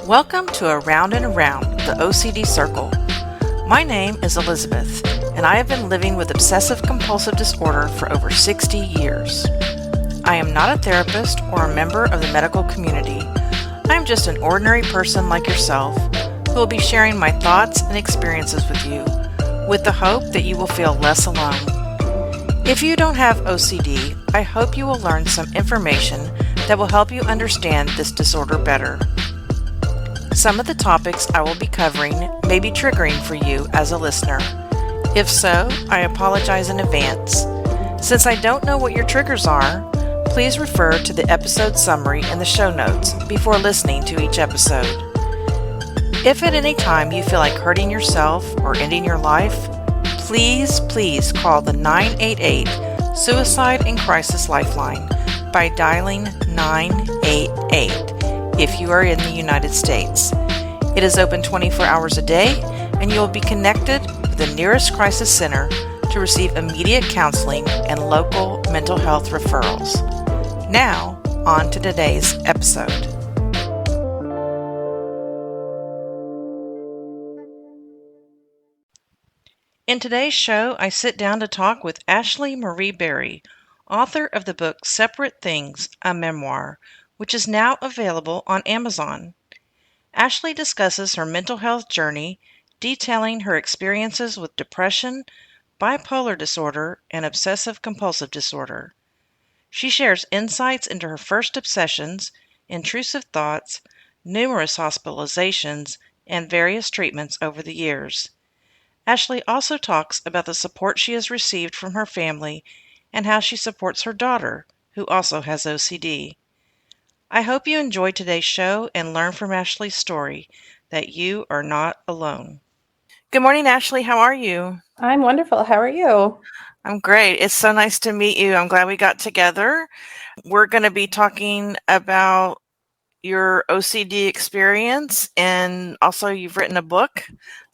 Welcome to Around and Around, the OCD Circle. My name is Elizabeth, and I have been living with obsessive-compulsive disorder for over 60 years. I am not a therapist or a member of the medical community. I am just an ordinary person like yourself who will be sharing my thoughts and experiences with you, with the hope that you will feel less alone. If you don't have OCD, I hope you will learn some information that will help you understand this disorder better. Some of the topics I will be covering may be triggering for you as a listener. If so, I apologize in advance. Since I don't know what your triggers are, please refer to the episode summary in the show notes before listening to each episode. If at any time you feel like hurting yourself or ending your life, please call the 988 Suicide and Crisis Lifeline by dialing 988 if you are in the United States. It is open 24 hours a day, and you will be connected with the nearest crisis center to receive immediate counseling and local mental health referrals. Now, on to today's episode. In today's show, I sit down to talk with Ashley Marie Berry, author of the book Separate Things, a Memoir, which is now available on Amazon. Ashley discusses her mental health journey, detailing her experiences with depression, bipolar disorder, and obsessive-compulsive disorder. She shares insights into her first obsessions, intrusive thoughts, numerous hospitalizations, and various treatments over the years. Ashley also talks about the support she has received from her family and how she supports her daughter, who also has OCD. I hope you enjoyed today's show and learn from Ashley's story that you are not alone. Good morning, Ashley. How are you? I'm wonderful. How are you? I'm great. It's so nice to meet you. I'm glad we got together. We're going to be talking about your OCD experience, and also you've written a book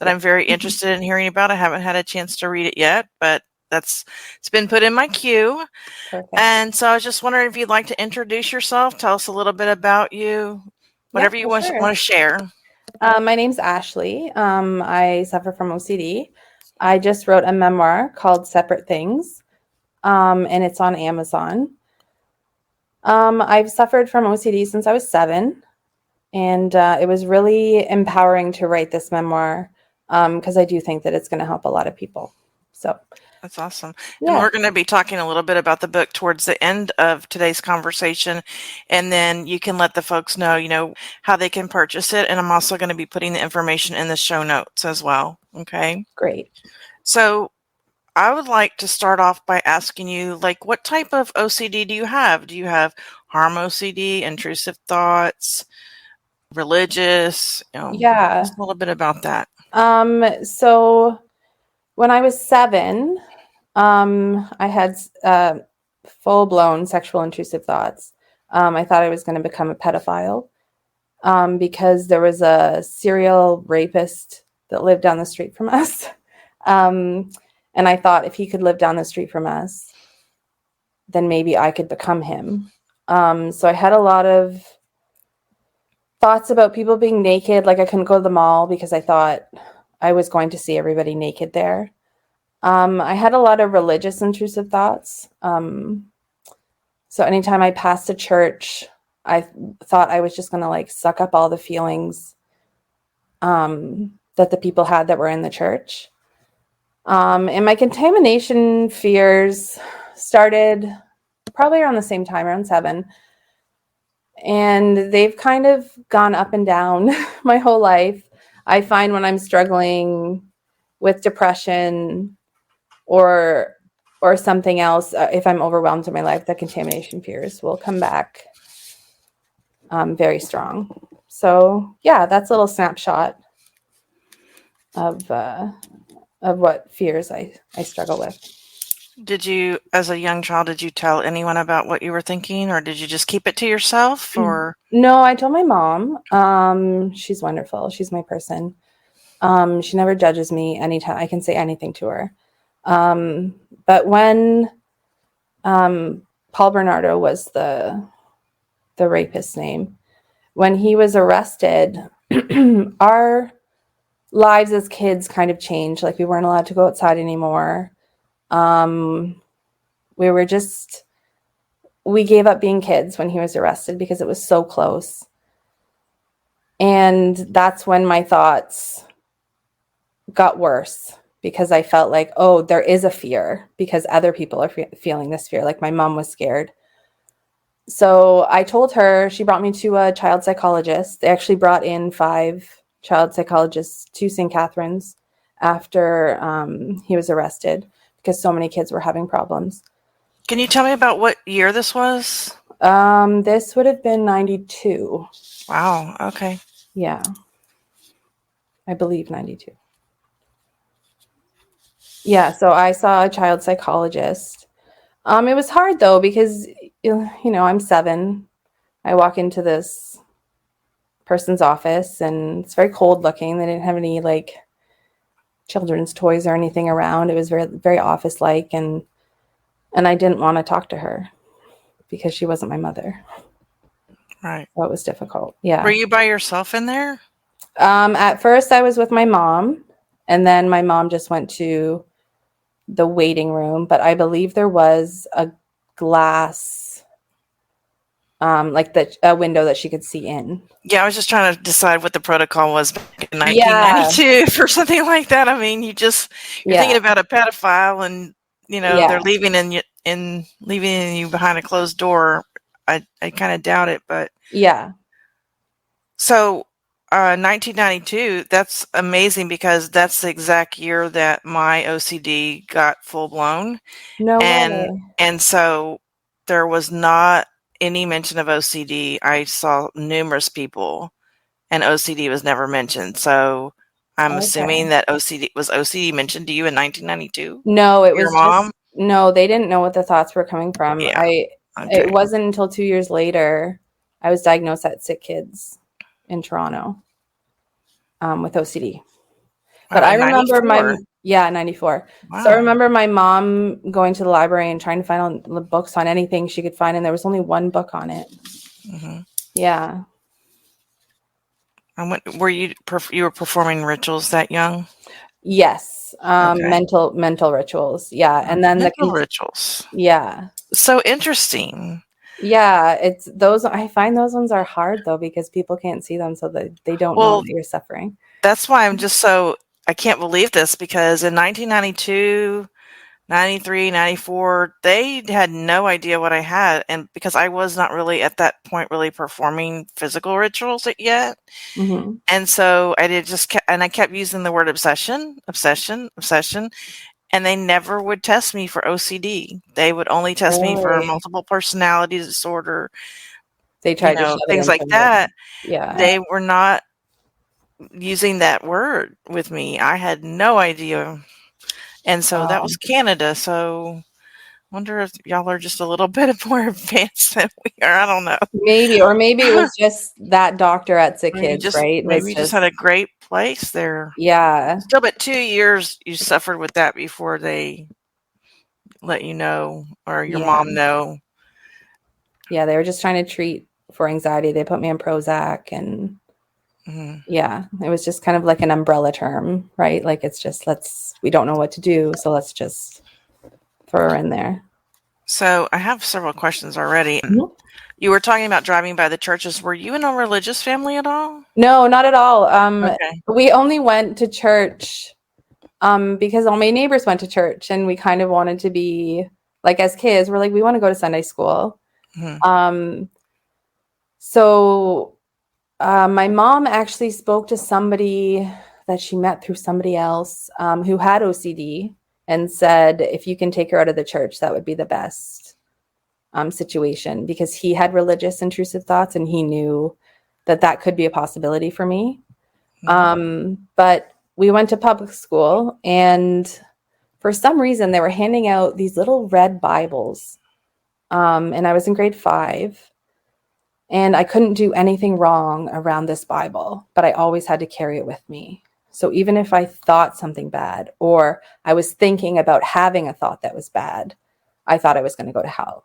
that I'm very interested in hearing about. I haven't had a chance to read it yet, but it's been put in my queue. Perfect. And so I was just wondering if you'd like to introduce yourself, tell us a little bit about you, whatever you want to share. My name's Ashley. I suffer from OCD. I just wrote a memoir called Separate Things, and it's on Amazon. I've suffered from OCD since I was 7, and it was really empowering to write this memoir because I do think that it's going to help a lot of people. So that's awesome. Yeah. And we're going to be talking a little bit about the book towards the end of today's conversation, and then you can let the folks know, how they can purchase it. And I'm also going to be putting the information in the show notes as well. Okay. Great. So I would like to start off by asking you, what type of OCD do you have? Do you have harm OCD, intrusive thoughts, religious? Yeah. Just a little bit about that. So when I was 7, I had full-blown sexual intrusive thoughts. I thought I was going to become a pedophile because there was a serial rapist that lived down the street from us. And I thought if he could live down the street from us, then maybe I could become him. So I had a lot of thoughts about people being naked. Like I couldn't go to the mall because I thought I was going to see everybody naked there. I had a lot of religious intrusive thoughts. So anytime I passed a church, I thought I was just going to suck up all the feelings that the people had that were in the church. And my contamination fears started probably around the same time, around 7. And they've kind of gone up and down my whole life. I find when I'm struggling with depression or something else, if I'm overwhelmed in my life, the contamination fears will come back very strong. So yeah, that's a little snapshot of what fears I struggle with. Did you, as a young child, did you tell anyone about what you were thinking, or did you just keep it to yourself? Or No, I told my mom. She's wonderful. She's my person. She never judges me anytime. I can say anything to her. But when Paul Bernardo was the rapist's name, when he was arrested, our lives as kids kind of changed. Like we weren't allowed to go outside anymore. We were just, we gave up being kids when he was arrested because it was so close. And that's when my thoughts got worse, because I felt like, oh, there is a fear because other people are feeling this fear. Like my mom was scared. So I told her, she brought me to a child psychologist. They actually brought in 5 child psychologists to St. Catharines after he was arrested because so many kids were having problems. Can you tell me about what year this was? This would have been 92. Wow. Okay. Yeah. I believe 92. Yeah, so I saw a child psychologist. It was hard though because I'm 7. I walk into this person's office and it's very cold looking. They didn't have any like children's toys or anything around. It was very, very office like, and I didn't want to talk to her because she wasn't my mother. Right. So it was difficult. Yeah. Were you by yourself in there? At first I was with my mom, and then my mom just went to the waiting room, but I believe there was a glass, like a window that she could see in. Yeah, I was just trying to decide what the protocol was back in Yeah. 1992 for something like that. I mean, you're thinking about a pedophile, and they're leaving you behind a closed door. I kind of doubt it, but Yeah. so 1992. That's amazing because that's the exact year that my OCD got full blown. No and way. and so there was not any mention of OCD. I saw numerous people, and OCD was never mentioned. So I'm assuming Okay. that OCD mentioned to you in 1992. No, it Your was mom? just, no, they didn't know what the thoughts were coming from. Yeah. It Okay. wasn't until 2 years later I was diagnosed at Sick Kids in Toronto with OCD. But Wow, I in remember 94. 94. So I Wow. remember my mom going to the library and trying to find the books on anything she could find, and there was only one book on it. Mm-hmm. Yeah. Were you were performing rituals that young? Yes. Okay. Mental rituals. Yeah. And then Mental rituals. yeah. So interesting. Yeah, it's those, I find those ones are hard though because people can't see them, so they don't know Well, that you're suffering. that's why I can't believe this, because in 1992, 93, 94, they had no idea what I had. And because I was not really at that point really performing physical rituals yet. Mm-hmm. And so I kept using the word obsession. And they never would test me for OCD. They would only test me for Really? multiple personality disorder, They tried to shove it things in like from the, that. yeah. They were not using that word with me. I had no idea. And so that was Canada. So wonder if y'all are just a little bit more advanced than we are. I don't know. Maybe, or maybe it was just that doctor at Sick Kids, right? Maybe Was you just just, had a great place there. yeah, Still, but 2 years you suffered with that before they let you know, or your yeah, mom know. yeah. They were just trying to treat for anxiety. They put me on Prozac, and Mhm. yeah, it was just kind of like an umbrella term, right? Like it's just, we don't know what to do, so let's just throw her in there. So I have several questions already. Mhm. You were talking about driving by the churches. Were you in a religious family at all? No, not at all. Okay. We only went to church because all my neighbors went to church, and we kind of wanted to be like, as kids, we're like, we want to go to Sunday school. Mhm. So my mom actually spoke to somebody that she met through somebody else who had OCD, and said, if you can take her out of the church, that would be the best situation, because he had religious intrusive thoughts, and he knew that that could be a possibility for me. But we went to public school, and for some reason they were handing out these little red Bibles. And I was in grade 5, and I couldn't do anything wrong around this Bible, but I always had to carry it with me. So even if I thought something bad, or I was thinking about having a thought that was bad, I thought I was going to go to hell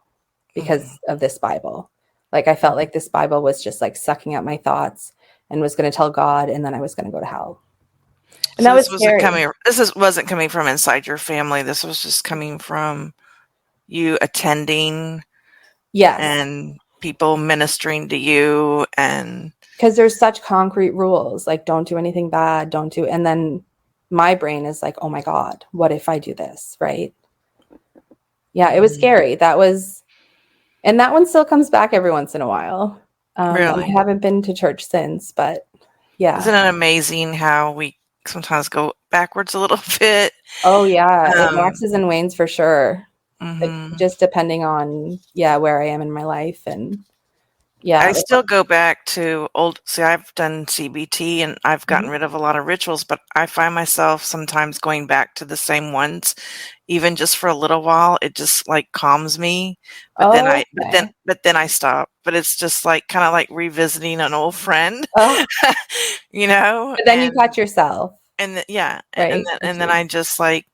because of this Bible. Like I felt like this Bible was just like sucking up my thoughts. and was going to tell God, and then I was going to go to hell. And So that was scary. wasn't coming from inside your family. This was just coming from you attending Yes. and people ministering to you, and Because there's such concrete rules, like don't do anything bad, don't do, and then my brain is like, oh my God, what if I do this? Right. Yeah, it was scary. And that one still comes back every once in a while. And I really. haven't been to church since, but yeah. Isn't it amazing how we sometimes go backwards a little bit? Oh yeah, it Um, waxes and wanes for sure. mhm. Just depending on, where I am in my life. And I yeah. still go back to I've done CBT and I've gotten Mhm. rid of a lot of rituals, but I find myself sometimes going back to the same ones, even just for a little while. It just like calms me, but then Oh, okay. I stop. But it's just like kind of like revisiting an old friend, Oh, you know? but then you catch yourself, Yeah, right? and then I just like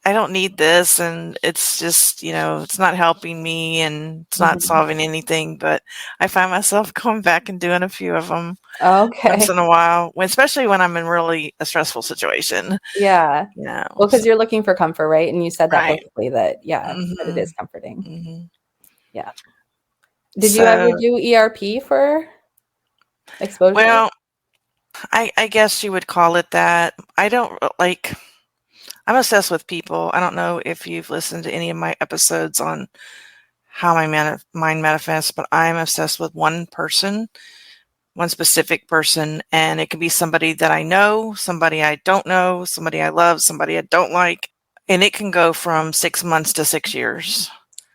I don't need this, and it's just, it's not helping me, and it's not Mhm. solving anything, but I find myself going back and doing a few of them once Okay. in a while, especially when I'm in really a stressful situation, Yeah. Well, because so you're looking for comfort, right? And you said that right. perfectly, that, that it is Mhm, comforting. mhm. Yeah. Did you ever So, do ERP for exposure? well, I guess you would call it that. I don't like I'm obsessed with people. I don't know if you've listened to any of my episodes on how my mind manifests, but I'm obsessed with one person, one specific person, and it can be somebody that I know, somebody I don't know, somebody I love, somebody I don't like, and it can go from 6 months to 6 years.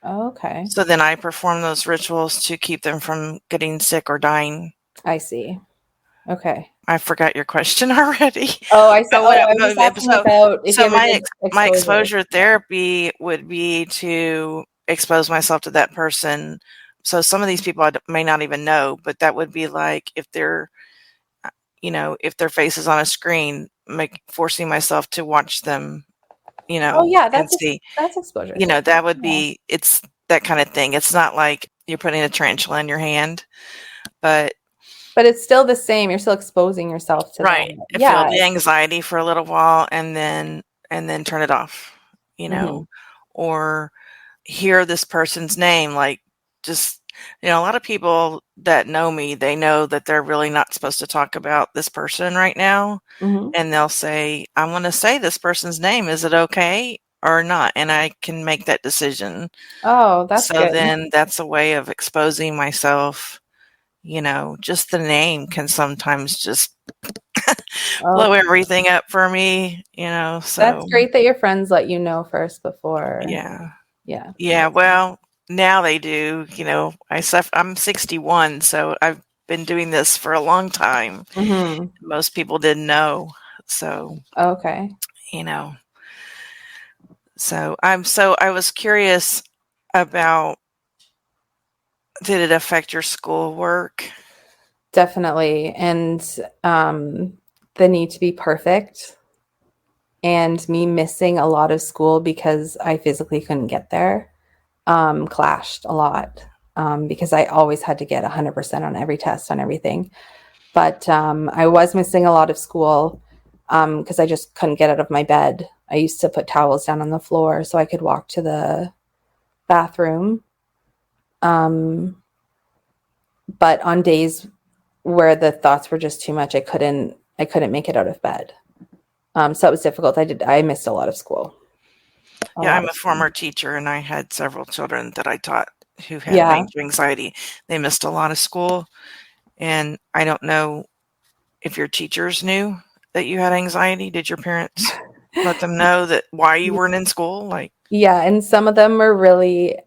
Okay. So then I perform those rituals to keep them from getting sick or dying. I see. Okay. I forgot your question already. Oh, I But said, what I was just asking about if you ever my did my exposure. exposure Yeah. therapy would be to expose myself to that person. So some of these people may not even know, but that would be like if if their face is on a screen, forcing myself to watch them, Oh, yeah, and see, that's exposure therapy. that would Yeah. be, it's that kind of thing. It's not like you're putting a tarantula in your hand, but But it's still the same. You're still exposing yourself to right. that. I feel Yeah. the anxiety for a little while and then turn it off, Mhm. or hear this person's name, like just, a lot of people that know me, they know that they're really not supposed to talk about this person right now. Mhm. And they'll say, I want to say this person's name. Is it okay or not? And I can make that decision. Oh, that's So good. then that's a way of exposing myself. Just the name can sometimes just blow Okay. everything up for me, That's so great that your friends let you know first before. yeah. Yeah. Yeah, well, now they do, I'm 61, so I've been doing this for a long time. Mhm. Most people didn't know. So, Okay. you know, so I was curious about, did it affect your schoolwork? Definitely. And the need to be perfect and me missing a lot of school because I physically couldn't get there clashed a lot because I always had to get 100% on every test, on everything. But I was missing a lot of school because I just couldn't get out of my bed. I used to put towels down on the floor so I could walk to the bathroom. Um, but on days where the thoughts were just too much, I couldn't make it out of bed. So it was difficult. I missed a lot of school. A Yeah, lot I'm of a school. former teacher and I had several children that I taught who had Yeah. major anxiety. They missed a lot of school, and I don't know if your teachers knew that you had anxiety. Did your parents let them know that why you weren't in school? Like, Yeah, and some of them were really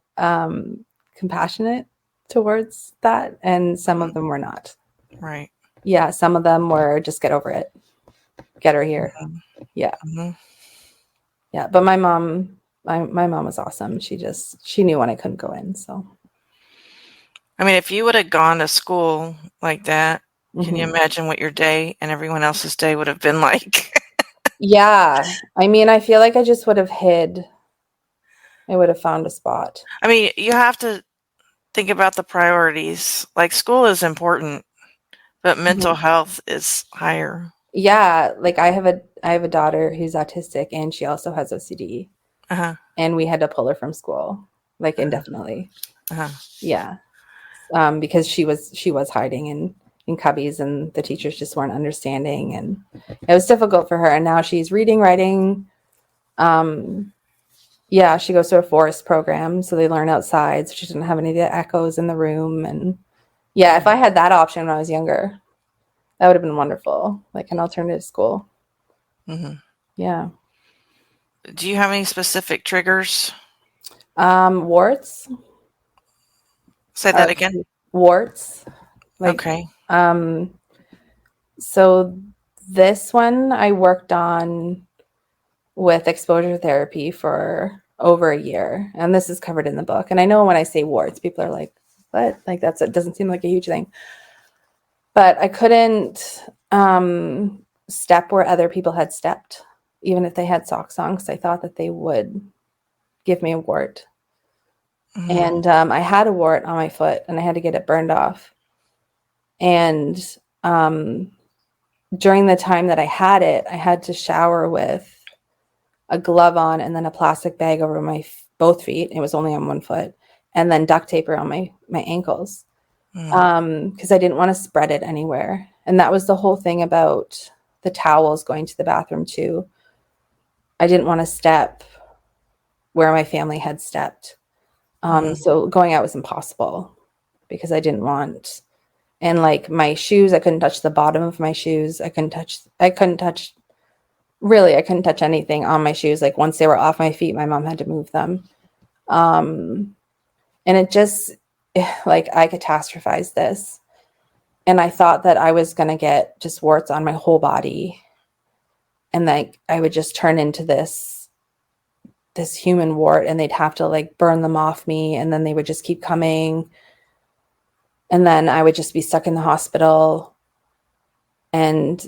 compassionate towards that, and some of mm, them were not. right. Yeah, some of them were just get over it, get her here. Mhm, Yeah, mhm. yeah. But my mom was awesome. She knew when I couldn't go in. So I mean, if you would have gone to school like that, can you mhm. imagine what your day and everyone else's day would have been like? Yeah, I mean, I feel like I just would have hid. I would have found a spot. I mean, you have to think about the priorities. Like, school is important, But mental health is higher. Yeah, like I have a daughter who's autistic and she also has OCD. Uh-huh. And we had to pull her from school like indefinitely. Uh-huh. Yeah. Because she was hiding in cubbies and the teachers just weren't understanding and it was difficult for her. And now she's reading, writing. Yeah, she goes to a forest program, so they learn outside. So she doesn't have any of the echoes in the room. And yeah, if I had that option when I was younger, that would have been wonderful, like an alternative school. Mm-hmm. Yeah. Do you have any specific triggers? Warts. Say that again. Warts. Like, Okay. so this one I worked on with exposure therapy for over a year, and this is covered in the book. And I know when I say warts, people are like, "What?" Like it doesn't seem like a huge thing. But I couldn't step where other people had stepped, even if they had socks on, because I thought that they would give me a wart. Mm-hmm. And I had a wart on my foot, and I had to get it burned off. And during the time that I had it, I had to shower with a glove on and then a plastic bag over my both feet. It was only on one foot, and then duct tape around my ankles because I didn't want to spread it anywhere. And that was the whole thing about the towels going to the bathroom too. I didn't want to step where my family had stepped. So going out was impossible because I didn't want. And like my shoes, I couldn't touch the bottom of my shoes. I couldn't touch anything on my shoes. Like once they were off my feet, my mom had to move them. And it just, like, I catastrophized this. And I thought that I was going to get just warts on my whole body. And like, I would just turn into this human wart and they'd have to like burn them off me. And then they would just keep coming. And then I would just be stuck in the hospital. And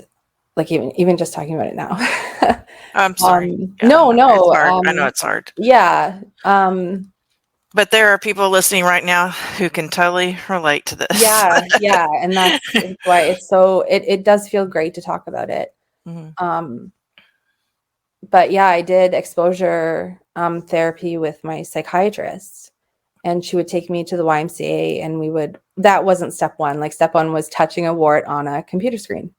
like, even just talking about it now. I'm sorry. No. It's hard. I know it's hard. Yeah. But there are people listening right now who can totally relate to this. Yeah. And that's why it's so, it does feel great to talk about it. Mm-hmm. But yeah, I did exposure therapy with my psychiatrist, and she would take me to the YMCA, and that wasn't step one. Like step one was touching a wart on a computer screen,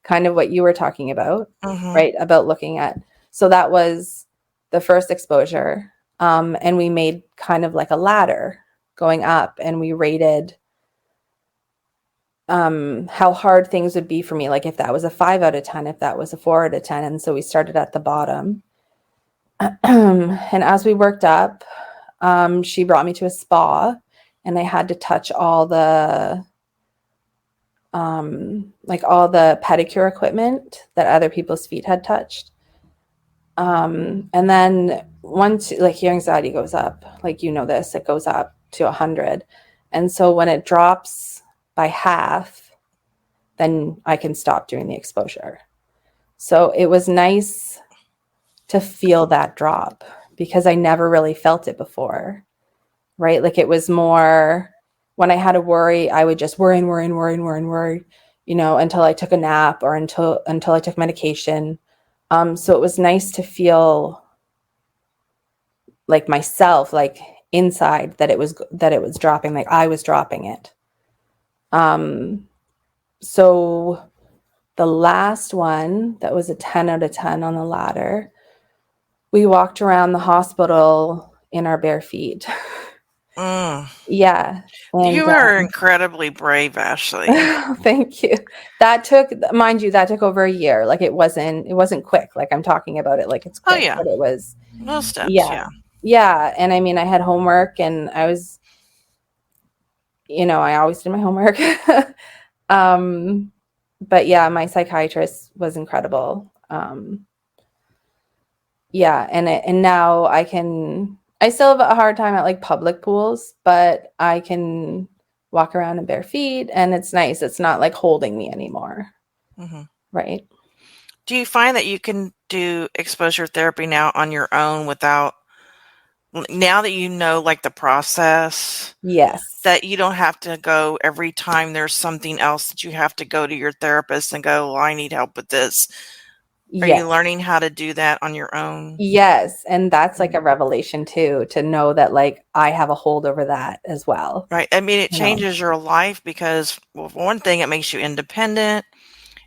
kind of what you were talking about, right? About looking at. So that was the first exposure. And we made kind of like a ladder going up, and we rated how hard things would be for me. Like if that was a 5 out of 10, if that was a 4 out of 10. And so we started at the bottom. And as we worked up, she brought me to a spa, and I had to touch all the pedicure equipment that other people's feet had touched. And then once like your anxiety goes up, like, this, it goes up to 100. And so when it drops by half, then I can stop doing the exposure. So it was nice to feel that drop because I never really felt it before, right? Like it was more when I had a worry, I would just worry, until I took a nap or until I took medication. So it was nice to feel like myself, like inside that it was dropping, like I was dropping it. So the last one that was a 10 out of 10 on the ladder, we walked around the hospital in our bare feet. Yeah. And, you are incredibly brave, Ashley. Thank you. That took over a year. Like it wasn't quick. Like I'm talking about it like it's quick, but it was little steps. Yeah. And I mean, I had homework, and I was, I always did my homework. But yeah, my psychiatrist was incredible. Yeah. And now I still have a hard time at like public pools, but I can walk around in bare feet, and it's nice. It's not like holding me anymore. Right. Do you find that you can do exposure therapy now on your own without now that you know, like, the process, Yes. that you don't have to go every time there's something else that you have to go to your therapist and go, "Well, I need help with this." Are Yes. you learning how to do that on your own? Yes. And that's like a revelation too, to know that like I have a hold over that as well. Right. I mean, it You know? changes your life because, well, for one thing, it makes you independent.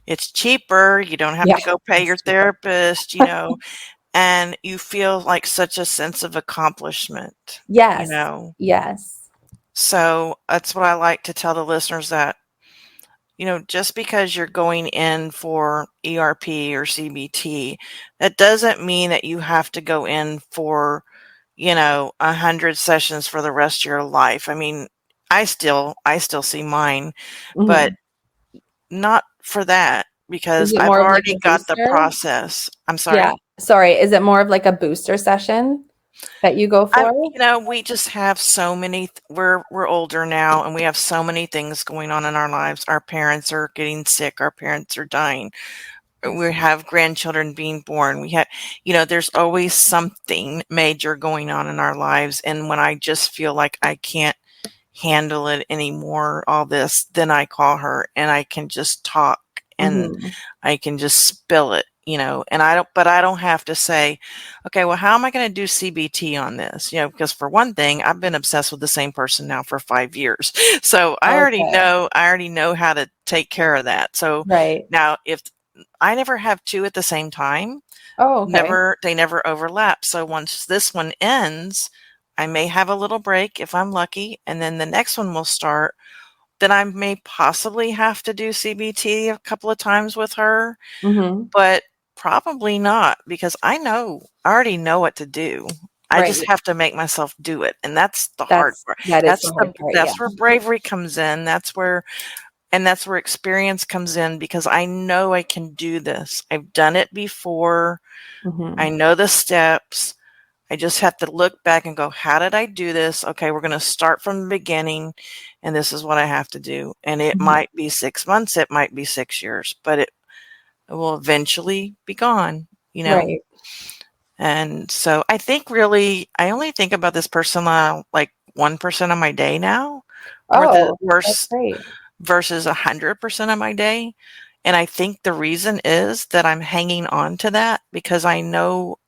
It's cheaper. You don't have Yeah. to go pay your It's cheaper. therapist, and you feel like such a sense of accomplishment, you Yes. know. Yes. So that's what I like to tell the listeners that, just because you're going in for ERP or CBT, that doesn't mean that you have to go in for, 100 sessions for the rest of your life. I mean, I still see mine, but Mhm. not for that Is because it I've more of like already a got the booster? process. I'm Yeah. sorry? Sorry. Is it more of like a booster session that you go I for? we just have so many we're older now and we have so many things going on in our lives. Our parents are getting sick, our parents are dying. We have grandchildren being born. We have, there's always something major going on in our lives, and when I just feel like I can't handle it anymore, all this, then I call her and I can just talk and Mhm. I can just spill it, and I don't have to say, okay, well, how am I going to do CBT on this? Because for one thing, I've been obsessed with the same person now for 5 years. So Okay. I already know how to take care of that. So Right. now if I never have two at the same time, Oh, okay. they never overlap. So once this one ends, I may have a little break if I'm lucky, and then the next one will start. Then I may possibly have to do CBT a couple of times with her, Mhm. but probably not because I already know what to do. I just Right. have to make myself do it, and that's the hard part. That is the hard part. Yeah. That's where bravery comes in. That's where experience comes in because I know I can do this. I've done it before. I Mhm. know the steps. I just have to look back and go, how did I do this? Okay, we're going to start from the beginning, and this is what I have to do. And it Mhm. might be 6 months, it might be 6 years, but it will eventually be gone. Right. And so I think really, I only think about this person like 1% of my day now, Oh, that's great. versus 100% of my day. And I think the reason is that I'm hanging on to that because I know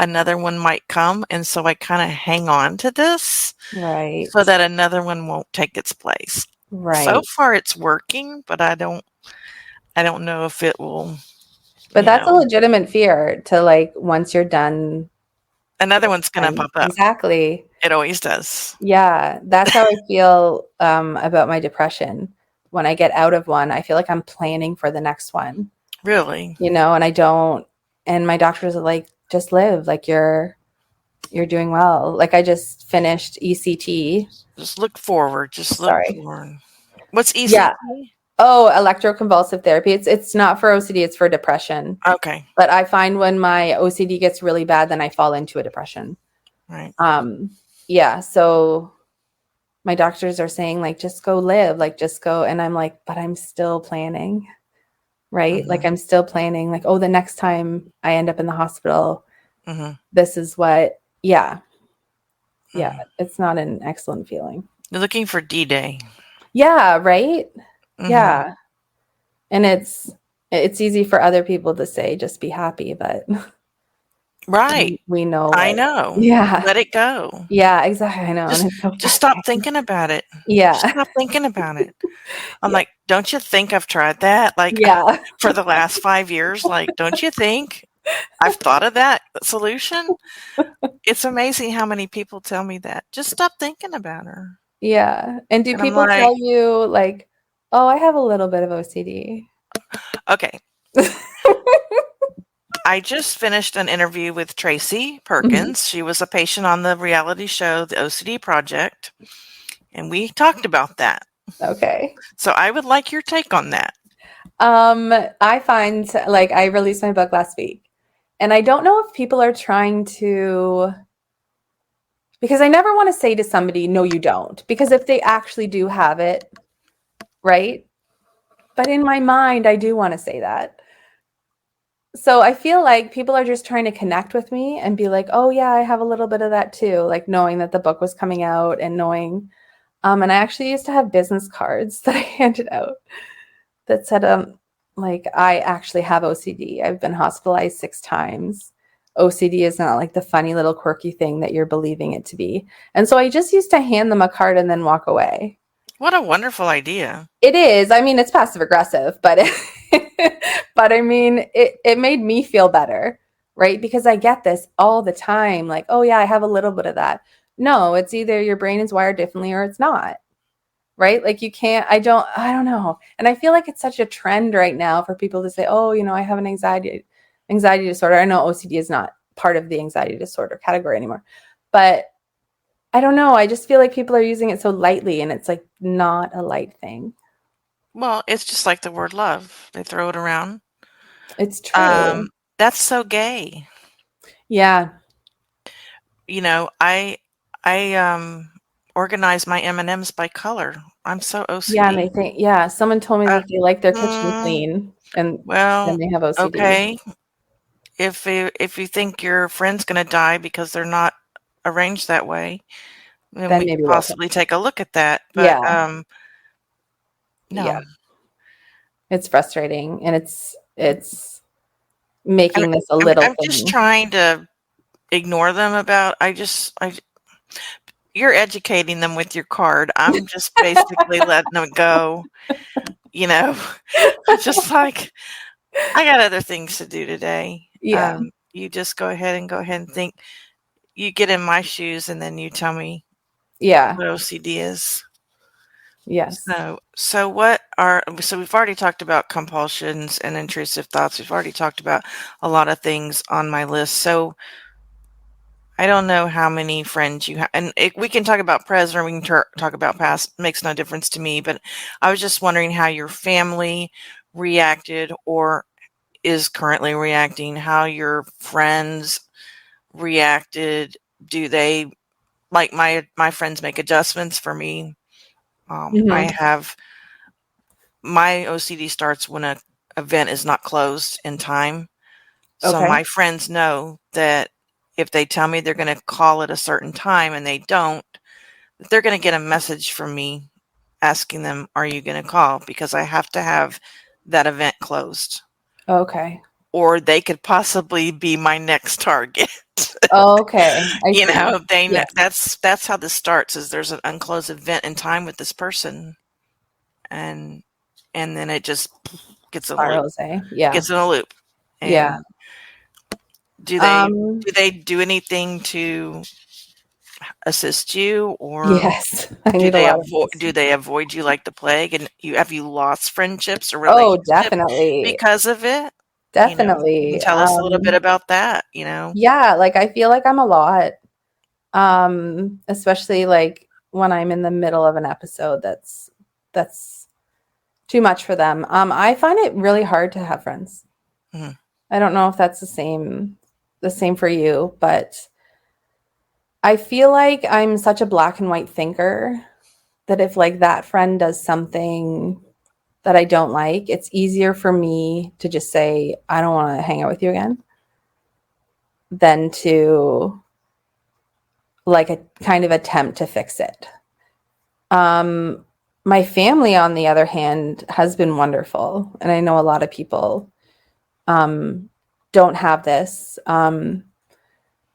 another one might come, and so I kinda hang on to this so Right. that another one won't take its place. So Right. far it's working, but I don't know if it will, But you that's a know legitimate fear to like once you're done another with one's gonna them. pop up. Exactly. It always does. Yeah, that's how I feel about my depression. When I get out of one, I feel like I'm planning for the next one, Really. and I don't. And my doctors are like, just live, like you're doing well. Like I just finished ECT. Just look forward, just look Sorry. forward. What's Yeah. ECT? Oh, electroconvulsive therapy. It's not for OCD, it's for depression. Okay. But I find when my OCD gets really bad, then I fall into a depression. Right. Um, yeah, so my doctors are saying like just go live, like just go, and I'm like, but I'm still planning, right? Like Mhm. I'm still planning like, oh, the next time I end up in the hospital, Mhm. this is what, yeah. Yeah, Mhm. it's not an excellent feeling. You're looking for D-Day. Yeah, right? Mhm. Yeah. And it's easy for other people to say just be happy, but Right. we know I like know. yeah. Let it go. Yeah, exactly. I know, and Just it's so just stop frustrating. thinking about it. Just Yeah. stop thinking about it. I'm Yeah. like, "Don't you think I've tried that, like, Yeah. for the last 5 years? Like, don't you think I've thought of that solution?" It's amazing how many people tell me that. "Just stop thinking about her." Yeah. And do And I'm people like, tell you like, "Oh, I have a little bit of OCD." "Okay." I just finished an interview with Tracy Mhm. Perkins. She was a patient on the reality show, The OCD Project, and we talked about that. Okay. So I would like your take on that. I find like I released my book last week, and I don't know if people are trying to because I never want to say to somebody, "No, you don't," because if they actually do have it, right? But in my mind, I do want to say that. So I feel like people are just trying to connect with me and be like, oh yeah, I have a little bit of that too, like knowing that the book was coming out and knowing. And I actually used to have business cards that I handed out that said, like, I actually have OCD. I've been hospitalized 6 times. OCD is not like the funny little quirky thing that you're believing it to be. And so I just used to hand them a card and then walk away. What a wonderful idea. It is. I mean, it's passive aggressive, but but I mean, it made me feel better, right? Because I get this all the time, like, oh yeah, I have a little bit of that. No, it's either your brain is wired differently or it's not, right? Like you can't. I don't know. And I feel like it's such a trend right now for people to say, oh, I have an anxiety disorder. I know OCD is not part of the anxiety disorder category anymore, but I don't know. I just feel like people are using it so lightly, and it's like not a light thing. Well, it's just like the word love. They throw it around. It's true. That's so gay. Yeah. I organize my M&Ms by color. I'm so Yeah, and they OCD. think, yeah, someone told me Uh, that they like their kitchen mm, clean and then well, they have OCD. okay. If you think your friend's gonna die because they're not arranged that way, then Then we could maybe we'll talk. possibly take a look at that. But Yeah. Yeah. no. It's frustrating and it's And making this a I'm little I'm just thing. trying to ignore them about I you're educating them with your card. I'm just basically letting them go, you know? Just like, "I got other things to do today." Yeah. You just go ahead and think. You get in my shoes, and then you tell me Yeah. what OCD is. Yes. So we've already talked about compulsions and intrusive thoughts. We've already talked about a lot of things on my list. So I don't know how many friends you have, and we can talk about present or we can talk about past. Makes no difference to me. But I was just wondering how your family reacted or is currently reacting, how your friends reacted. Do they like my friends make adjustments for me? I Mhm. have my OCD starts when a event is not closed in time. So Okay. my friends know that if they tell me they're going to call at a certain time and they don't, they're going to get a message from me asking them, "Are you going to call?" Because I have to have that event closed, Okay. or they could possibly be my next target. Okay. I see. They know Yes. that's how this starts. Is there's an unclosed event in time with this person, and then it just gets in a loop, Spirals, eh? Yeah. gets in a loop. Yeah. And do they Um, do they do anything to assist you, or yes. I need a lot of do assistance. they avoid you like the plague? And have you lost friendships or Oh, relationships definitely. because of it? You can Definitely. tell us a little bit about that. Yeah, like I feel like I'm a lot. Especially like when I'm in the middle of an episode that's too much for them. I find it really hard to have friends. Mhm. I don't know if that's the same for you, but I feel like I'm such a black and white thinker that if like that friend does something that I don't like, it's easier for me to just say I don't want to hang out with you again than to like a kind of attempt to fix it. Um, my family, on the other hand, has been wonderful, and I know a lot of people um, don't have this.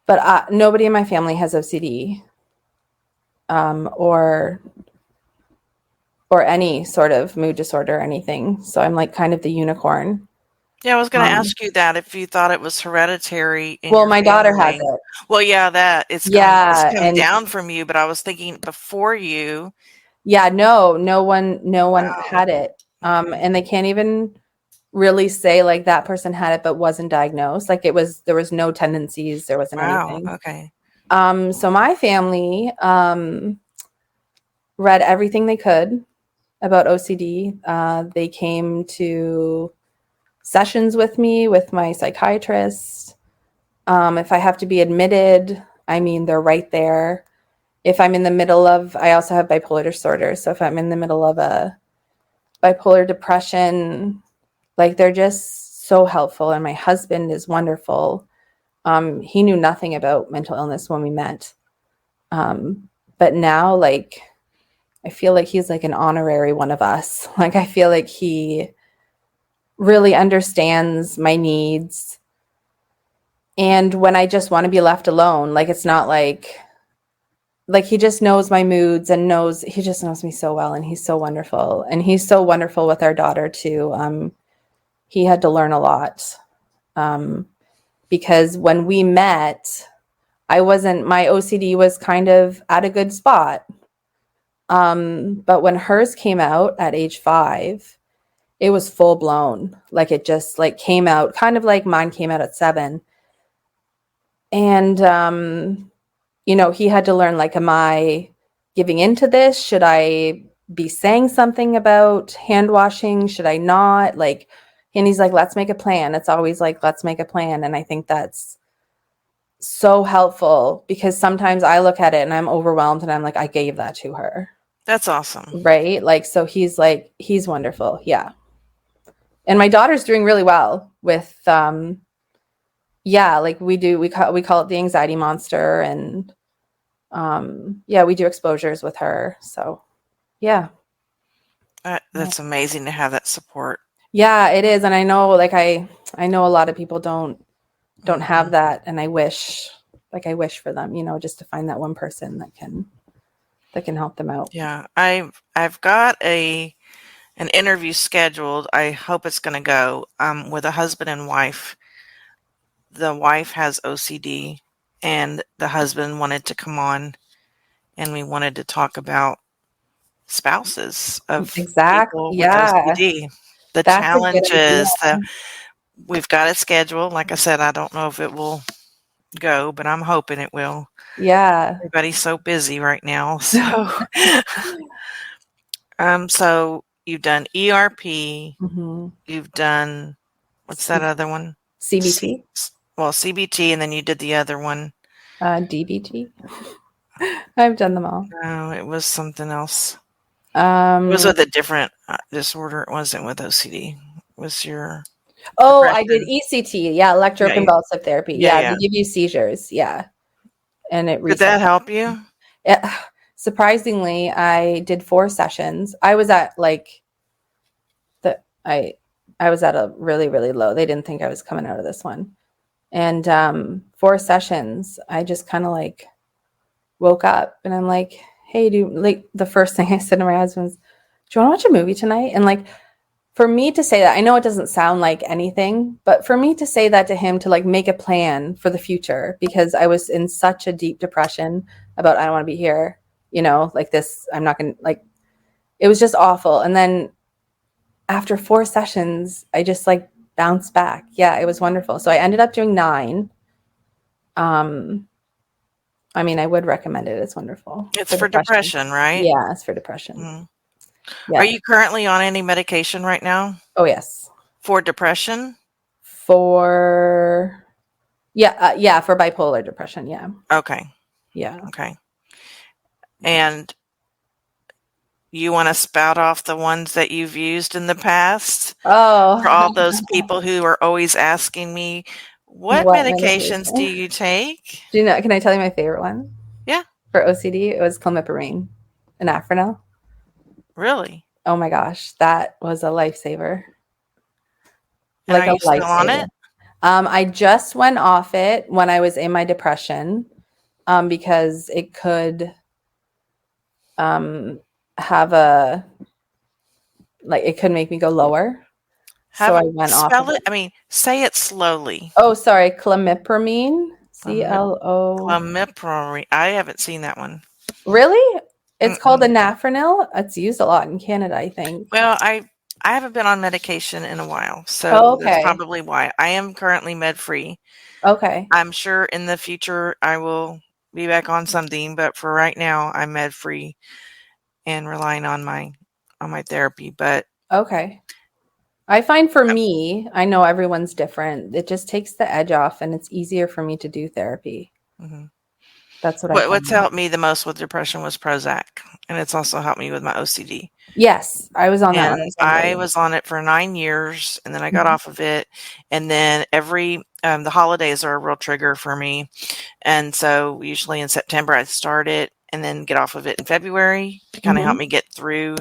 But nobody in my family has OCD or any sort of mood disorder or anything. So I'm like kind of the unicorn. Yeah, I was going to Um, ask you that if you thought it was hereditary in well, your my daughter has family. it. Well, yeah, that it's Yeah, come and down from you, but I was thinking before you. yeah, no one Wow. had it. Okay. And they can't even really say like that person had it but wasn't diagnosed. Like there was no tendencies, there wasn't Wow. anything. Okay. So my family read everything they could about OCD. They came to sessions with me with my psychiatrist. If I have to be admitted, I mean, they're right there. If I'm in the middle of, I also have bipolar disorder. So if I'm in the middle of a bipolar depression, like they're just so helpful. And my husband is wonderful. He knew nothing about mental illness when we met. But now, like, I feel like he's like an honorary one of us. Like, I feel like he really understands my needs. And when I just want to be left alone, like, it's not like he just knows my moods and he just knows me so well. And he's so wonderful. And he's so wonderful with our daughter too. He had to learn a lot. Because when we met, my OCD was kind of at a good spot. But when hers came out at age 5, it was full blown. Like, it just like came out kind of like mine came out at 7. And, he had to learn, like, am I giving into this? Should I be saying something about hand washing? Should I not? Like, and he's like, let's make a plan. It's always like, let's make a plan. And I think that's so helpful, because sometimes I look at it and I'm overwhelmed and I'm like, I gave that to her. That's awesome. Right? Like, so he's wonderful. Yeah. And my daughter's doing really well with, like we call it the anxiety monster. And, we do exposures with her. So yeah. That's amazing to have that support. Yeah, it is. And I know, like, I know a lot of people don't have that. And I wish for them, just to find that one person that can help them out. Yeah. I've got an interview scheduled. I hope it's going to go, with a husband and wife. The wife has OCD and the husband wanted to come on, and we wanted to talk about spouses of people with OCD. The challenges that we've got it scheduled. Like I said, I don't know if it will go, but I'm hoping it will. Yeah. Everybody's so busy right now. So, so you've done ERP. Mm-hmm. You've done, what's that other one? CBT. CBT, and then you did the other one. DBT. I've done them all. No, it was something else. It was with a different disorder. It wasn't with OCD. It was your depression. I did ECT. Yeah, electroconvulsive therapy. Yeah, they give you seizures. Yeah, and it. Did that help you? Yeah. Surprisingly, I did 4 sessions. I was at I was at a really, really low. They didn't think I was coming out of this one. And 4 sessions, I just kind of like woke up and I'm like, hey, the first thing I said to my husband was, do you want to watch a movie tonight? And like, for me to say that, I know it doesn't sound like anything, but for me to say that to him, to like make a plan for the future, because I was in such a deep depression about, I don't want to be here, like this, I'm not going to, like, it was just awful. And then after 4 sessions, I just like bounced back. Yeah, it was wonderful. So I ended up doing 9. I mean, I would recommend it. It's wonderful. It's for depression, right? Yeah, it's for depression. Mm-hmm. Yeah. Are you currently on any medication right now? Oh, yes. For depression? For bipolar depression. Yeah. Okay. Yeah. Okay. And you want to spout off the ones that you've used in the past? Oh. For all those people who are always asking me, what medications do you take? Can I tell you my favorite one? Yeah. For OCD, it was clomipramine, an Afrinil. Really? Oh my gosh, that was a lifesaver. And are you still on it? I just went off it when I was in my depression, because it could it could make me go lower. So I went off. Spell it. I mean, say it slowly. Oh, sorry. Clomipramine. CLO. Clomipramine. I haven't seen that one. Really? It's called Anafranil. It's used a lot in Canada, I think. Well, I haven't been on medication in a while, so that's probably why. I am currently med-free. Okay. I'm sure in the future I will be back on something, but for right now I'm med-free and relying on my therapy. But okay. I find for me, I know everyone's different. It just takes the edge off, and it's easier for me to do therapy. Mm-hmm. That's what's helped me the most with depression was Prozac. and it's also helped me with my OCD. Yes, I was on that And one as well. I Very. was on it for 9 years, and then I got Mhm. off of it, and then the holidays are a real trigger for me, and so usually in September, I start it and then get off of it in February to kinda help Mhm. me get through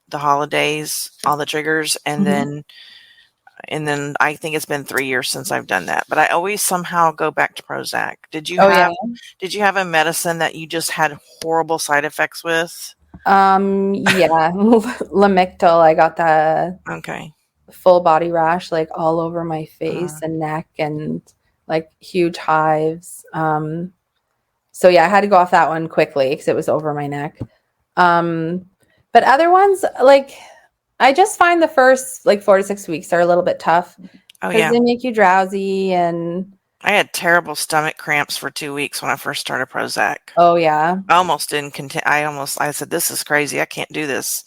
the holidays, all the triggers, Mhm. and then I think it's been 3 years since I've done that, but I always somehow go back to Prozac. Oh yeah. Did you have a medicine that you just had horrible side effects with? Yeah, Lamictal. I got the Okay. full body rash like all over my Uh, face and neck and like huge hives. So yeah, I had to go off that one quickly because it was over my neck. Um, but other ones, like I just find the first like 4 to 6 weeks are a little bit tough oh, because yeah. they make you drowsy and I had terrible stomach cramps for 2 weeks when I first started Prozac. oh yeah, I almost didn't conti I said, "This is crazy, I can't do this,"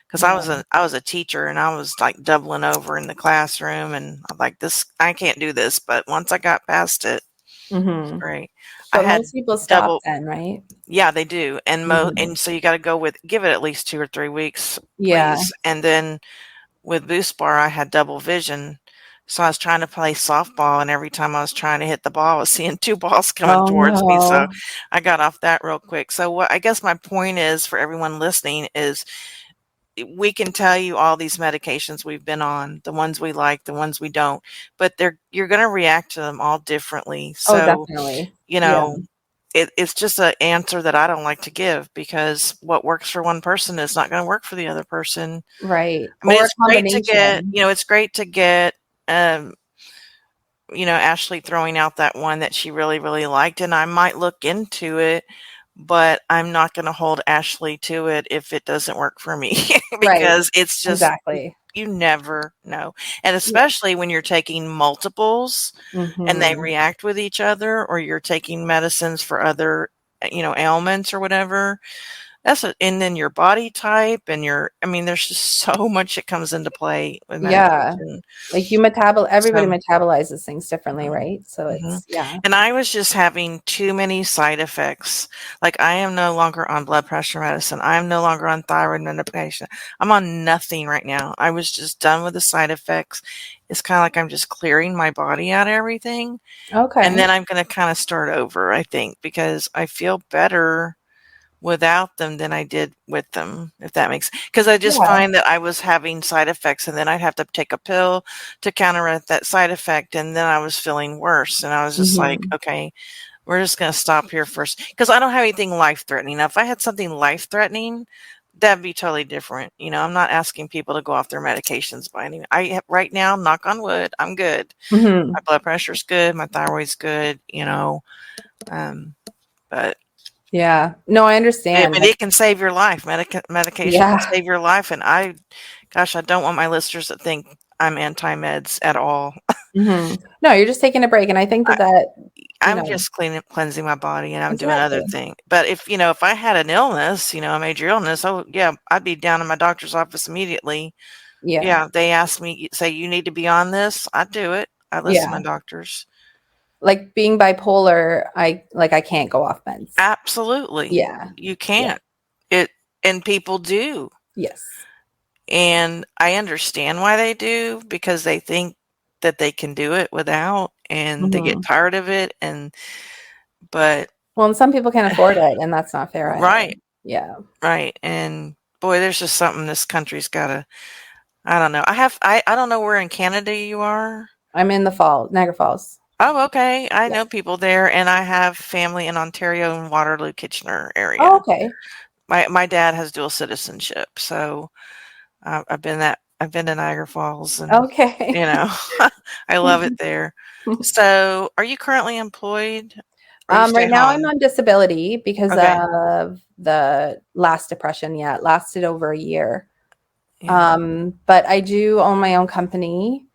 'cause yeah, I was a teacher, and I was, like, doubling over in the classroom, and I'm like, "This I can't do this," but once I got past it, it's hmm. great. I But had most people stop double then, right? Yeah, they do, Hmm. and so you gotta give it at least 2 or 3 weeks, Yeah. please, and then with Boost Bar, I had double vision, so I was trying to play softball, and every time I was trying to hit the ball, I was seeing 2 balls coming Oh towards me, so no. I got off that real quick. So what I guess my point is for everyone listening is we can tell you all these medications we've been on, the ones we like, the ones we don't, but you're gonna react to them all differently. Oh, So, definitely. you Yeah. know, it's just an answer that I don't like to give because what works for one person is not gonna work for the other person. Right. I mean, Or a it's great to get, combination. it's great to get, um, Ashley throwing out that one that she really, really liked, and I might look into it, but I'm not gonna hold Ashley to it if it doesn't work for me Right. because it's just Exactly. you never know, and Yeah. especially when you're taking multiples and they Mhm. react with each other or you're taking medicines for other, ailments or whatever. And then your body type and I mean, there's just so much that comes into play with Yeah. medication. Like everybody So metabolizes things differently, mhm, right? So mhm. it's yeah. And I was just having too many side effects. Like, I am no longer on blood pressure medicine. I am no longer on thyroid medication. I'm on nothing right now. I was just done with the side effects. It's kinda like I'm just clearing my body out of everything, and Okay. then I'm gonna kinda start over, I think, because I feel better without them than I did with them, if that makes, because I just Yeah. find that I was having side effects, and then I'd have to take a pill to counteract that side effect, and then I was feeling worse, and I was just like, Mhm. "Okay, we're just gonna stop here first because I don't have anything life-threatening. Now, if I had something life-threatening, that'd be totally different, I'm not asking people to go off their medications by any right now, knock on wood, I'm good. Mhm. My blood pressure's good, my thyroid's good, um, but Yeah. No, I I understand. mean, Like, it can save your life. Medication can yeah. save your life, and gosh, I don't want my listeners to think I'm anti-meds at all. Mhm. No, you're just taking a break, and I think I that, you I'm know just cleansing my body, and I'm doing other exactly. thing. But if I had an illness, a major illness, oh, yeah, I'd be down in my doctor's office immediately. Yeah. Yeah, they ask me, say, "You need to be on this," I do it. I listen to Yeah. my doctors. Like being bipolar, I can't go off meds. Absolutely. Yeah. You Yeah. can't. It and people do. Yes. And I understand why they do because they think that they can do it without and they get Mhm. tired of it but Well, and some people can't afford it, and that's not fair either. right, Yeah. right. And boy, there's just something this country's gotta I don't know. I don't know where in Canada you are. I'm in the fall, Niagara Falls. Oh, okay. I Yeah. know people there and I have family in Ontario and Waterloo, Kitchener Oh, area. okay. My dad has dual citizenship, so I've been to Niagara Falls and, Okay. you know, I love it there. So, are you currently employed or you stay Right now I'm home? on disability because Okay. of the last depression. Yeah, it lasted over a year. Yeah. But I do own my own company,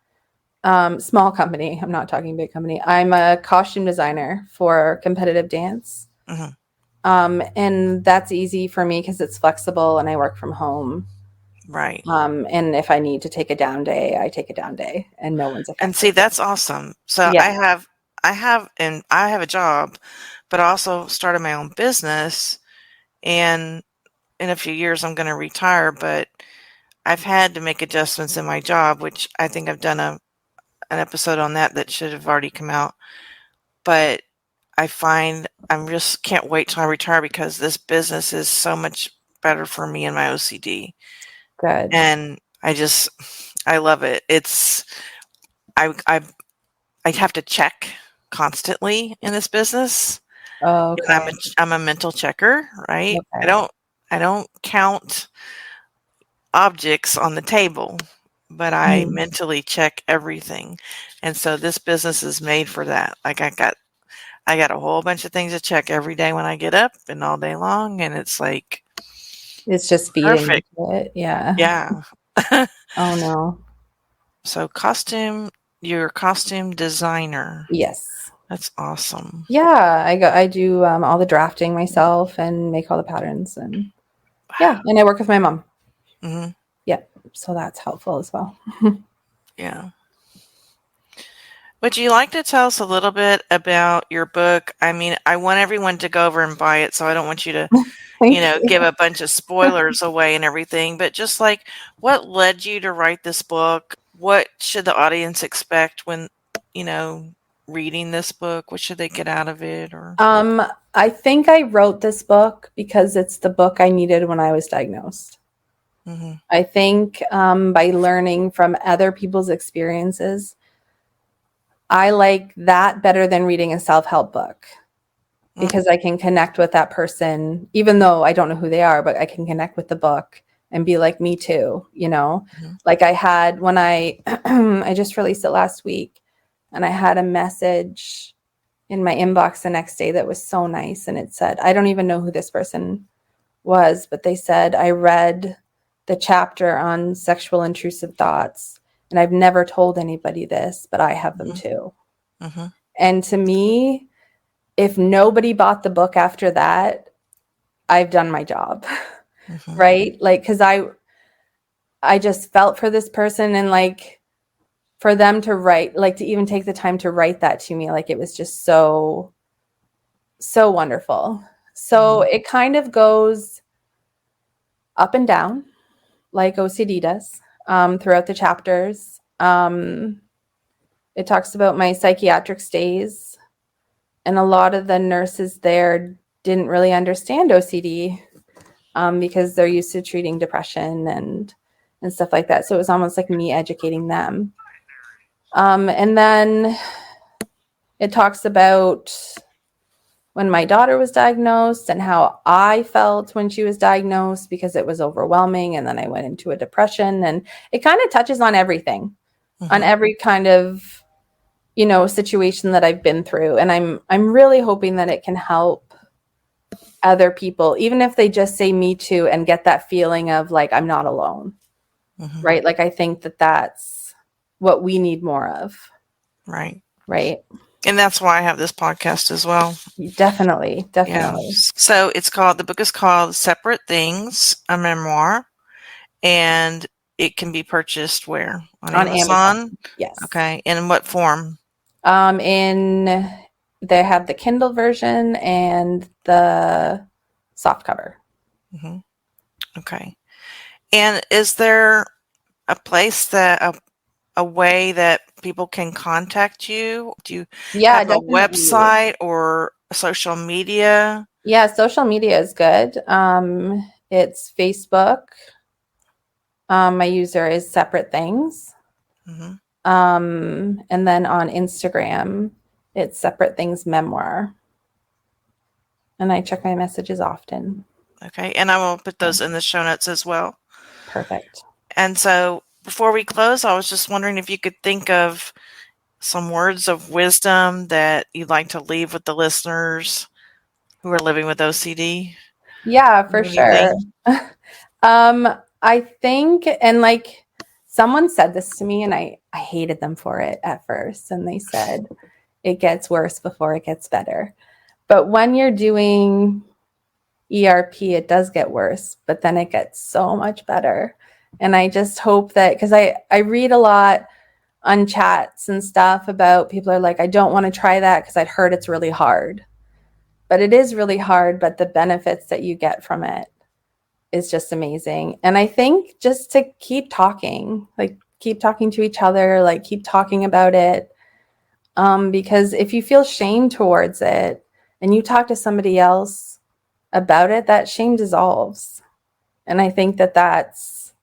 small company. I'm not talking big company. I'm a costume designer for competitive dance. Mhm. And that's easy for me because it's flexible and I work from home. Right. And if I need to take a down day, I take a down day and no one's And see, affected. that's awesome. So, Yeah. I have a job, but I also started my own business, and in a few years I'm going to retire, but I've had to make adjustments in my job, which I think I've done an episode on that should have already come out. But I find I'm just can't wait till I retire because this business is so much better for me and my OCD. Good. And I love it. I have to check constantly in this business. Okay. I'm a mental checker, right? Okay. I don't count objects on the table, but I mentally check everything. And so this business is made for that. Like I got a whole bunch of things to check every day when I get up and all day long, and it's like It's just feeding perfect. into it. Yeah. Yeah. Oh no. So you're a costume designer. Yes. That's awesome. Yeah, I do all the drafting myself and make all the patterns, and yeah, and I work with my mom. Hmm. Yeah, so that's helpful as well. Yeah. Would you like to tell us a little bit about your book? I mean, I want everyone to go over and buy it, so I don't want you to, Thank you. give a bunch of spoilers away and everything, but just like what led you to write this book? What should the audience expect when, reading this book? What should they get out of it? Or I think I wrote this book because it's the book I needed when I was diagnosed. hmm I think by learning from other people's experiences, I like that better than reading a self-help book because I can connect with that person, even though I don't know who they are, but I can connect with the book and be like, me too, hmm like I had when I, I just released it last week, and I had a message in my inbox the next day that was so nice. And it said, I don't even know who this person was, but they said, I read the chapter on sexual intrusive thoughts, and I've never told anybody this, but I have them too. hmm And to me, if nobody bought the book after that, I've done my job. hmm Right? Like, because I just felt for this person, and like for them to write, like to even take the time to write that to me, like it was just so wonderful. So it kind of goes up and down like OCD does throughout the chapters. It talks about my psychiatric stays, and a lot of the nurses there didn't really understand OCD because they're used to treating depression and stuff like that. So it was almost like me educating them. And then it talks about when my daughter was diagnosed and how I felt when she was diagnosed, because it was overwhelming. And then I went into a depression, and it kind of touches on everything, on every kind of, situation that I've been through. And I'm really hoping that it can help other people, even if they just say me too and get that feeling of like, I'm not alone. Right. Like, I think that that's what we need more of. Right. Right. And that's why I have this podcast as well. Definitely. Yeah. So the book is called Separate Things, a Memoir, and it can be purchased where? On Amazon? Yes. Okay. And in what form? They have the Kindle version and the soft cover. Okay. And is there a place that a way that people can contact you? Do you have definitely. a website or social media? Yeah, social media is good. It's Facebook. My user is Separate Things. And then on Instagram, it's Separate Things Memoir. And I check my messages often. Okay. And I will put those in the show notes as well. Perfect. And so before we close, I was just wondering if you could think of some words of wisdom that you'd like to leave with the listeners who are living with OCD. Yeah, for sure. I think, and like someone said this to me, and I hated them for it at first. And they said, it gets worse before it gets better. But when you're doing ERP, it does get worse, but then it gets so much better. And I just hope that, because I read a lot on chats and stuff about people are like, I don't want to try that because I'd heard it's really hard. But it is really hard, but the benefits that you get from it is just amazing. And I think just to keep talking, like keep talking to each other, like keep talking about it. Because if you feel shame towards it and you talk to somebody else about it, that shame dissolves. And I think that that's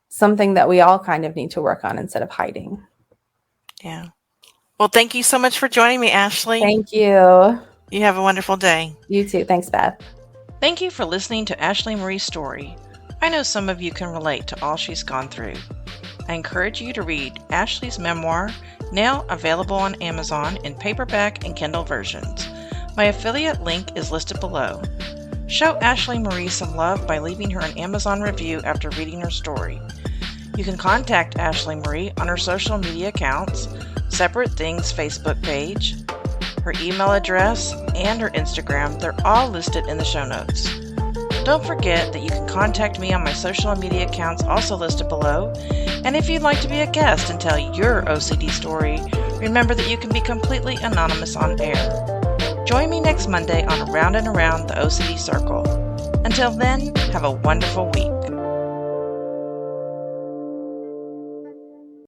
something that we all kind of need to work on instead of hiding. Yeah. Well, thank you so much for joining me, Ashley. Thank you. You have a wonderful day. You too. Thanks, Beth. Thank you for listening to Ashley Marie's story. I know some of you can relate to all she's gone through. I encourage you to read Ashley's memoir, now available on Amazon in paperback and Kindle versions. My affiliate link is listed below. Show Ashley Marie some love by leaving her an Amazon review after reading her story. You can contact Ashley Marie on her social media accounts, Separate Things Facebook page, her email address, and her Instagram. They're all listed in the show notes. Don't forget that you can contact me on my social media accounts also listed below. And if you'd like to be a guest and tell your OCD story, remember that you can be completely anonymous on air. Join me next Monday on Around and Around the OCD Circle. Until then, have a wonderful week.